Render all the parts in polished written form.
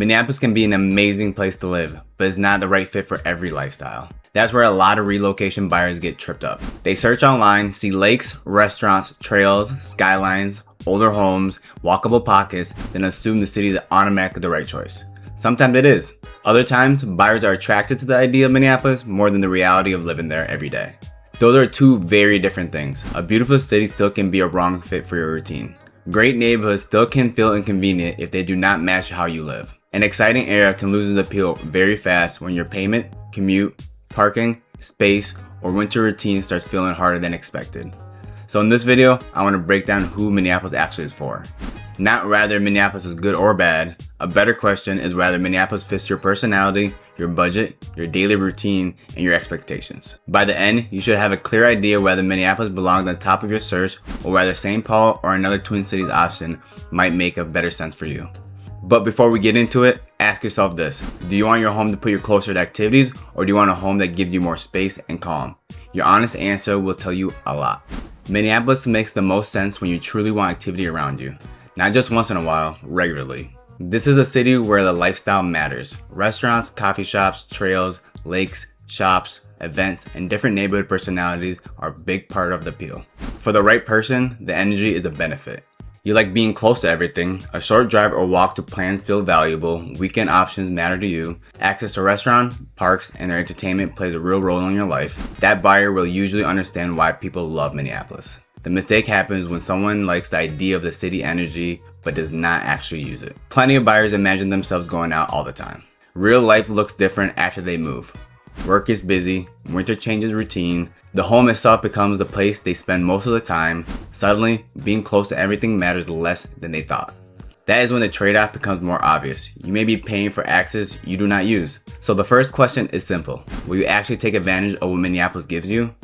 Minneapolis can be an amazing place to live, but it's not the right fit for every lifestyle. That's where a lot of relocation buyers get tripped up. They search online, see lakes, restaurants, trails, skylines, older homes, walkable pockets, then assume the city is automatically the right choice. Sometimes it is. Other times, buyers are attracted to the idea of Minneapolis more than the reality of living there every day. Those are two very different things. A beautiful city still can be a wrong fit for your routine. Great neighborhoods still can feel inconvenient if they do not match how you live. An exciting area can lose its appeal very fast when your payment, commute, parking, space, or winter routine starts feeling harder than expected. So in this video, I want to break down who Minneapolis actually is for. Not rather Minneapolis is good or bad. A better question is whether Minneapolis fits your personality, your budget, your daily routine, and your expectations. By the end, you should have a clear idea whether Minneapolis belongs on top of your search or whether St. Paul or another Twin Cities option might make a better sense for you. But before we get into it, ask yourself this. Do you want your home to put you closer to activities, or do you want a home that gives you more space and calm? Your honest answer will tell you a lot. Minneapolis makes the most sense when you truly want activity around you. Not just once in a while, regularly. This is a city where the lifestyle matters. Restaurants, coffee shops, trails, lakes, shops, events, and different neighborhood personalities are a big part of the appeal. For the right person, the energy is a benefit. You like being close to everything, a short drive or walk to plans feel valuable, weekend options matter to you, access to restaurants, parks, and entertainment plays a real role in your life. That buyer will usually understand why people love Minneapolis. The mistake happens when someone likes the idea of the city energy but does not actually use it. Plenty of buyers imagine themselves going out all the time. Real life looks different after they move. Work is busy, winter changes routine, the home itself becomes the place they spend most of the time. Suddenly, being close to everything matters less than they thought. That is when the trade-off becomes more obvious. You may be paying for access you do not use. So the first question is simple. Will you actually take advantage of what Minneapolis gives you?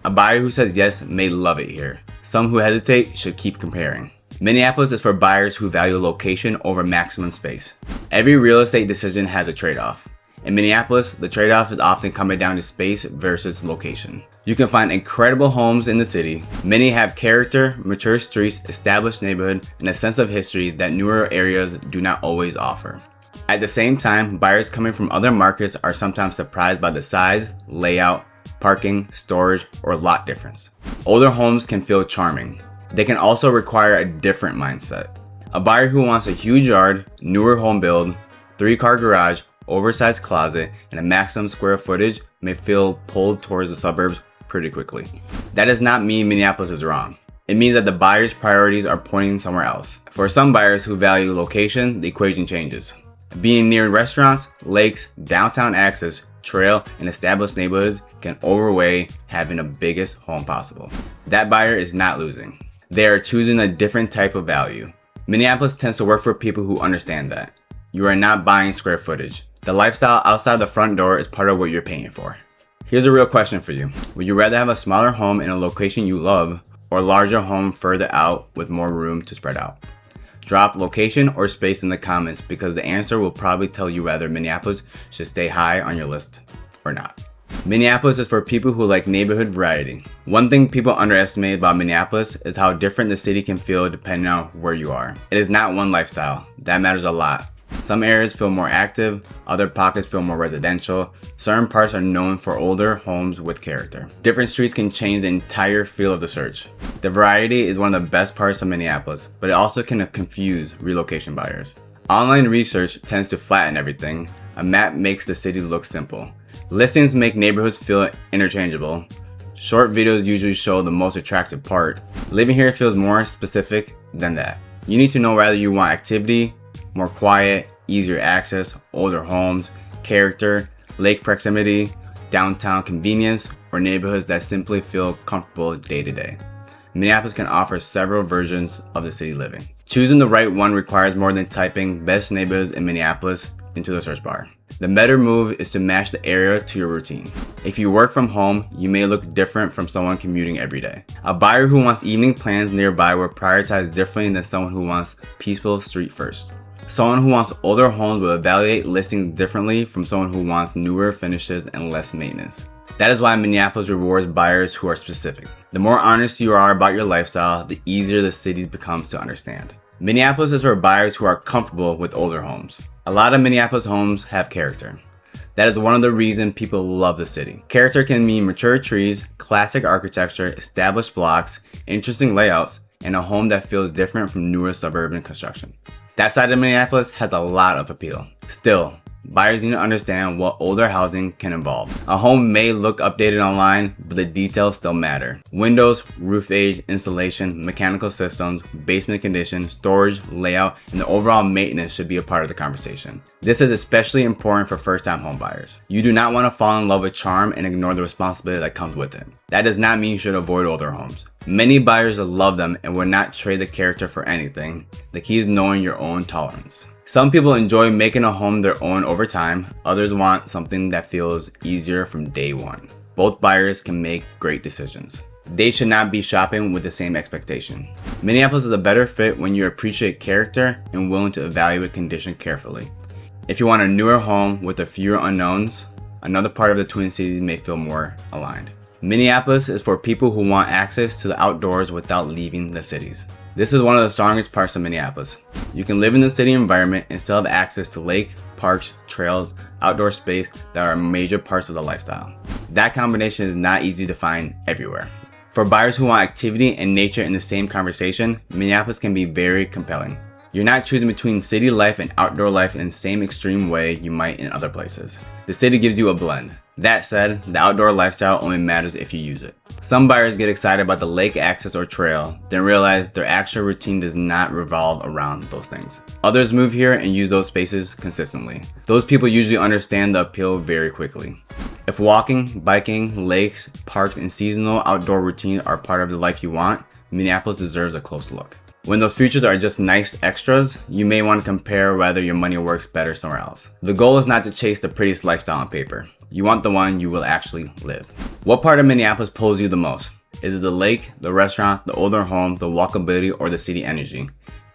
A buyer who says yes may love it here. Some who hesitate should keep comparing. Minneapolis is for buyers who value location over maximum space. Every real estate decision has a trade-off. In Minneapolis, the trade-off is often coming down to space versus location. You can find incredible homes in the city. Many have character, mature streets, established neighborhood, and a sense of history that newer areas do not always offer. At the same time, buyers coming from other markets are sometimes surprised by the size, layout, parking, storage, or lot difference. Older homes can feel charming. They can also require a different mindset. A buyer who wants a huge yard, newer home build, 3-car garage, oversized closet, and a maximum square footage may feel pulled towards the suburbs pretty quickly. That does not mean Minneapolis is wrong. It means that the buyer's priorities are pointing somewhere else. For some buyers who value location, the equation changes. Being near restaurants, lakes, downtown access, trail, and established neighborhoods can overweigh having the biggest home possible. That buyer is not losing. They are choosing a different type of value. Minneapolis tends to work for people who understand that. You are not buying square footage. The lifestyle outside the front door is part of what you're paying for. Here's a real question for you. Would you rather have a smaller home in a location you love or a larger home further out with more room to spread out? Drop location or space in the comments because the answer will probably tell you whether Minneapolis should stay high on your list or not. Minneapolis is for people who like neighborhood variety. One thing people underestimate about Minneapolis is how different the city can feel depending on where you are. It is not one lifestyle. That matters a lot. Some areas feel more active, other pockets feel more residential, certain parts are known for older homes with character. Different streets can change the entire feel of the search. The variety is one of the best parts of Minneapolis, but it also can confuse relocation buyers. Online research tends to flatten everything. A map makes the city look simple. Listings make neighborhoods feel interchangeable. Short videos usually show the most attractive part. Living here feels more specific than that. You need to know whether you want activity, more quiet, easier access, older homes, character, lake proximity, downtown convenience, or neighborhoods that simply feel comfortable day to day. Minneapolis can offer several versions of the city living. Choosing the right one requires more than typing best neighborhoods in Minneapolis into the search bar. The better move is to match the area to your routine. If you work from home, you may look different from someone commuting every day. A buyer who wants evening plans nearby will prioritize differently than someone who wants peaceful street first. Someone who wants older homes will evaluate listings differently from someone who wants newer finishes and less maintenance. That is why Minneapolis rewards buyers who are specific. The more honest you are about your lifestyle, the easier the city becomes to understand. Minneapolis is for buyers who are comfortable with older homes. A lot of Minneapolis homes have character. That is one of the reasons people love the city. Character can mean mature trees, classic architecture, established blocks, interesting layouts, and a home that feels different from newer suburban construction. That side of Minneapolis has a lot of appeal. Still, buyers need to understand what older housing can involve. A home may look updated online, but the details still matter. Windows, roof age, insulation, mechanical systems, basement condition, storage, layout, and the overall maintenance should be a part of the conversation. This is especially important for first-time home buyers. You do not want to fall in love with charm and ignore the responsibility that comes with it. That does not mean you should avoid older homes. Many buyers love them and will not trade the character for anything. The key is knowing your own tolerance. Some people enjoy making a home their own over time. Others want something that feels easier from day one. Both buyers can make great decisions. They should not be shopping with the same expectation. Minneapolis is a better fit when you appreciate character and willing to evaluate condition carefully. If you want a newer home with a fewer unknowns, another part of the Twin Cities may feel more aligned. Minneapolis is for people who want access to the outdoors without leaving the cities. This is one of the strongest parts of Minneapolis. You can live in the city environment and still have access to lake, parks, trails, outdoor space that are major parts of the lifestyle. That combination is not easy to find everywhere. For buyers who want activity and nature in the same conversation, Minneapolis can be very compelling. You're not choosing between city life and outdoor life in the same extreme way you might in other places. The city gives you a blend. That said, the outdoor lifestyle only matters if you use it. Some buyers get excited about the lake access or trail, then realize their actual routine does not revolve around those things. Others move here and use those spaces consistently. Those people usually understand the appeal very quickly. If walking, biking, lakes, parks, and seasonal outdoor routine are part of the life you want, Minneapolis deserves a close look. When those features are just nice extras, you may want to compare whether your money works better somewhere else. The goal is not to chase the prettiest lifestyle on paper. You want the one you will actually live. What part of Minneapolis pulls you the most? Is it the lake, the restaurant, the older home, the walkability, or the city energy?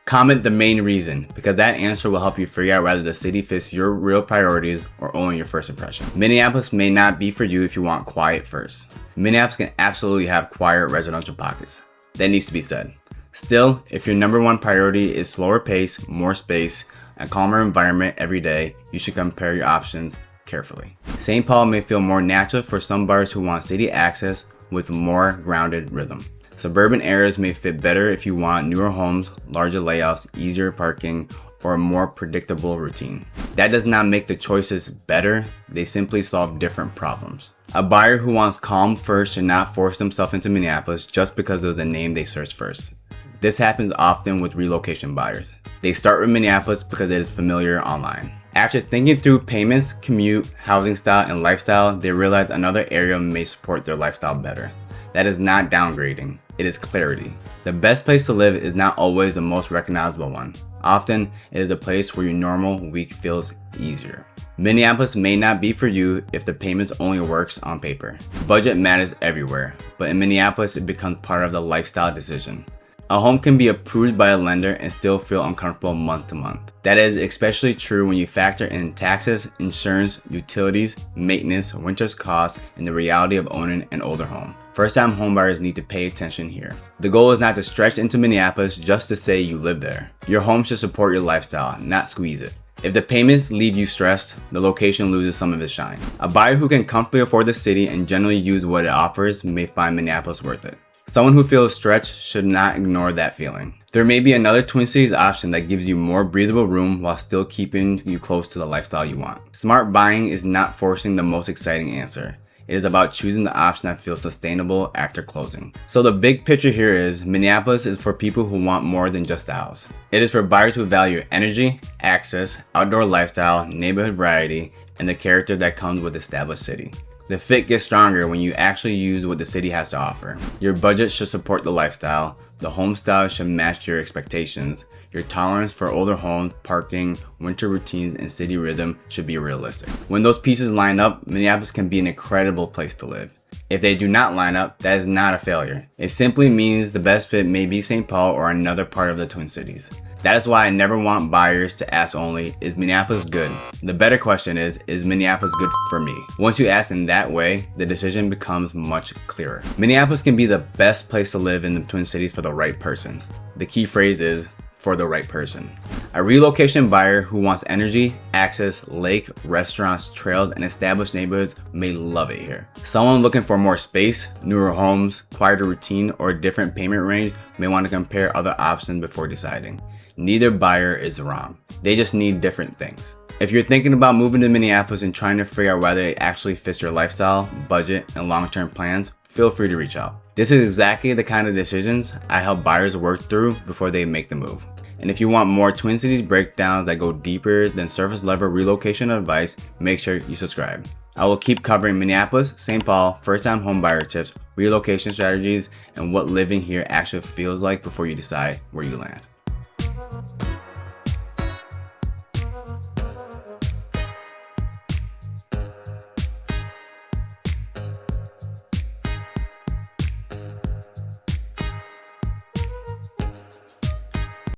Comment the main reason, because that answer will help you figure out whether the city fits your real priorities or only your first impression. Minneapolis may not be for you if you want quiet first. Minneapolis can absolutely have quiet residential pockets. That needs to be said. Still, if your number one priority is slower pace, more space, a calmer environment every day, you should compare your options carefully. St. Paul may feel more natural for some buyers who want city access with more grounded rhythm. Suburban areas may fit better if you want newer homes, larger layouts, easier parking, or a more predictable routine. That does not make the choices better, they simply solve different problems. A buyer who wants calm first should not force themselves into Minneapolis just because of the name they search first. This happens often with relocation buyers. They start with Minneapolis because it is familiar online. After thinking through payments, commute, housing style, and lifestyle, they realize another area may support their lifestyle better. That is not downgrading, it is clarity. The best place to live is not always the most recognizable one. Often, it is the place where your normal week feels easier. Minneapolis may not be for you if the payments only works on paper. Budget matters everywhere, but in Minneapolis, it becomes part of the lifestyle decision. A home can be approved by a lender and still feel uncomfortable month to month. That is especially true when you factor in taxes, insurance, utilities, maintenance, winter's costs, and the reality of owning an older home. First-time homebuyers need to pay attention here. The goal is not to stretch into Minneapolis just to say you live there. Your home should support your lifestyle, not squeeze it. If the payments leave you stressed, the location loses some of its shine. A buyer who can comfortably afford the city and generally use what it offers may find Minneapolis worth it. Someone who feels stretched should not ignore that feeling. There may be another Twin Cities option that gives you more breathable room while still keeping you close to the lifestyle you want. Smart buying is not forcing the most exciting answer. It is about choosing the option that feels sustainable after closing. So the big picture here is Minneapolis is for people who want more than just a house. It is for buyers who value energy, access, outdoor lifestyle, neighborhood variety, and the character that comes with established city. The fit gets stronger when you actually use what the city has to offer. Your budget should support the lifestyle, the home style should match your expectations, your tolerance for older homes, parking, winter routines, and city rhythm should be realistic. When those pieces line up, Minneapolis can be an incredible place to live. If they do not line up, that is not a failure. It simply means the best fit may be St. Paul or another part of the Twin Cities. That is why I never want buyers to ask only, is Minneapolis good? The better question is Minneapolis good for me? Once you ask in that way, the decision becomes much clearer. Minneapolis can be the best place to live in the Twin Cities for the right person. The key phrase is for the right person. A relocation buyer who wants energy, access, lake, restaurants, trails, and established neighborhoods may love it here. Someone looking for more space, newer homes, quieter routine, or a different payment range may want to compare other options before deciding. Neither buyer is wrong. They just need different things. If you're thinking about moving to Minneapolis and trying to figure out whether it actually fits your lifestyle, budget, and long-term plans, feel free to reach out. This is exactly the kind of decisions I help buyers work through before they make the move. And if you want more Twin Cities breakdowns that go deeper than surface level relocation advice, make sure you subscribe. I will keep covering Minneapolis, St. Paul, first-time homebuyer tips, relocation strategies, and what living here actually feels like before you decide where you land.